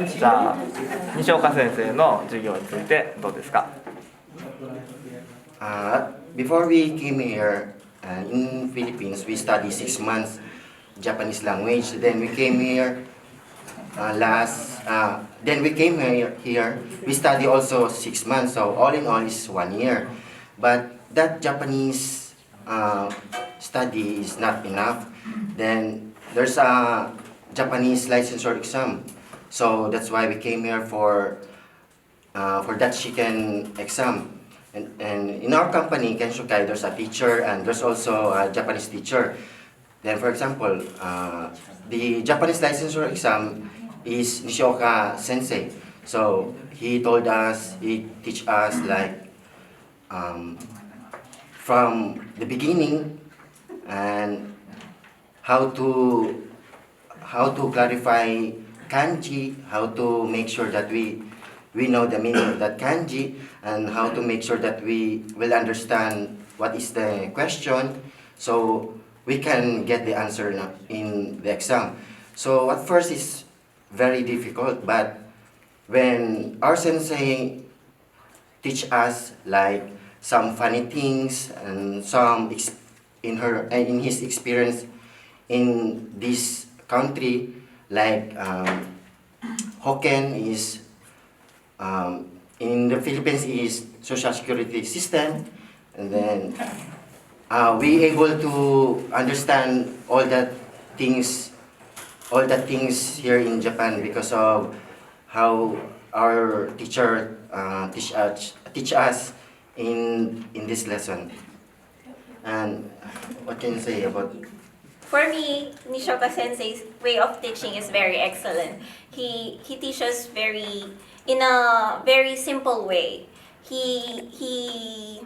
じゃあ西岡先生の授業についてどうですか？ Before we came here in Philippines, we studied 6 months Japanese language. Then we came here then we came here. We study also 6 months. So all in all is 1 year. But that Japanese study is not enough. Then there's a Japanese licensure exam. So that's why we came here for that chicken exam. And in our company, KENSHOKAI, there's a teacher and there's also a Japanese teacher. Then, for example, the Japanese licensure exam is Nishioka sensei. So he told us, he teach us like from the beginning and how to clarify kanji, how to make sure that we know the meaning of that kanji, and how to make sure that we will understand what is the question, so we can get the answer in the exam. So at first it's very difficult, but when our sensei teach us like some funny things and some in his experience in this country, like Hoken is in the Philippines is social security system, and then we able to understand all that things here in Japan because of how our teacher teach us in this lesson. And what can you say about? For me, Nishioka Sensei's way of teaching is very excellent. He teaches in a very simple way. He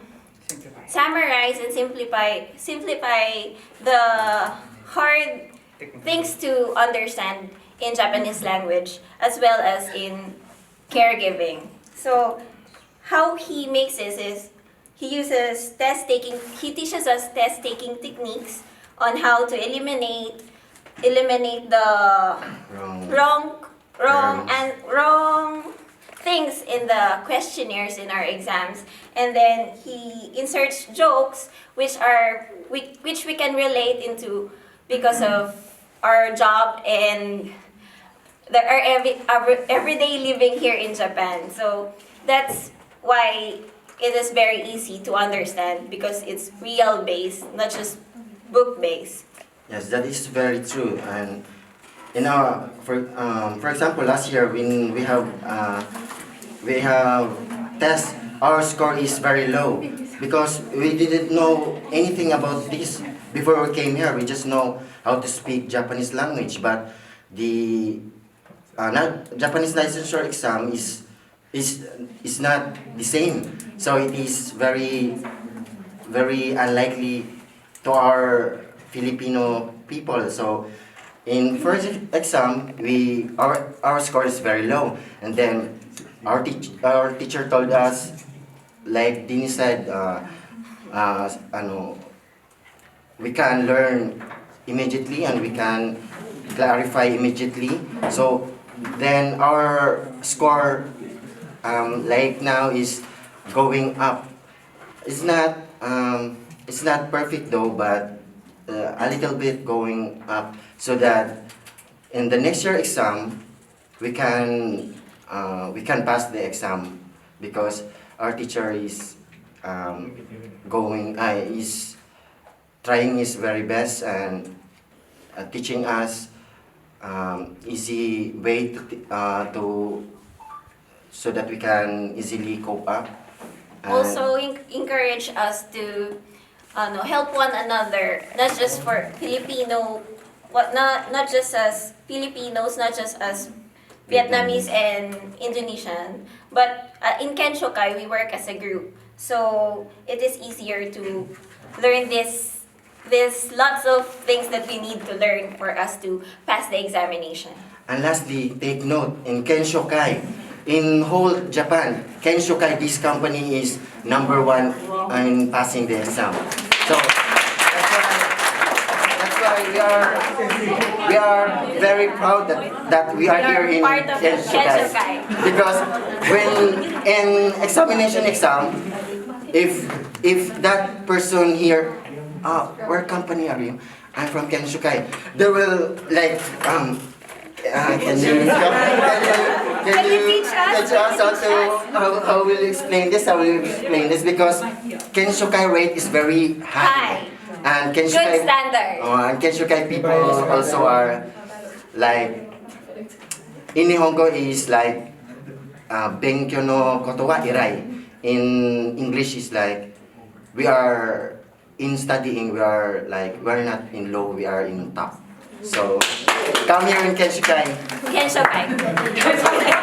summarize and simplify the hard things to understand in Japanese language as well as in caregiving. So how he makes this is he teaches us test-taking techniques on how to eliminate the wrong things in the questionnaires in our exams, and then he inserts jokes which we can relate into because of our job and our everyday living here in Japan. So that's why it is very easy to understand because it's real based, not just book based. Yes, that is very true. And in our, for example, last year when we have test, our score is very low because we didn't know anything about this before we came here. We just know how to speak Japanese language, but the Japanese licensure exam is not the same. So it is very unlikely to our Filipino people. So in first exam, our score is very low, and then our teacher told us, like Dini said, we can learn immediately and we can clarify immediately. So then our score like now is going up. It's not perfect though, but a little bit going up, so that in the next year exam we can pass the exam because our teacher is is trying his very best and teaching us easy way to so that we can easily cope up. Also encourage us to help one another, not just for Filipino, not just as Filipinos, not just as Vietnamese and Indonesian, but in KENSHOKAI we work as a group, so it is easier to learn this. There's lots of things that we need to learn for us to pass the examination. And lastly, take note, in KENSHOKAI, in whole Japan, KENSHOKAI, this company is #1 in passing the exam. So that's why we are very proud that we are here in Part of KENSHOKAI. KENSHOKAI. Because when in examination exam, if that person here, where company are you? I'm from KENSHOKAI. They will like can you teach us? how will you explain this? How will you explain this? Because KENSHOKAI rate is very high. High. And Good KENSHOKAI standard. and KENSHOKAI people also are like in Nihongo is like benkyo no koto wa irai. In English is like we are in studying, we are not in low, we are in top. So come here in KENSHOKAI. KENSHOKAI.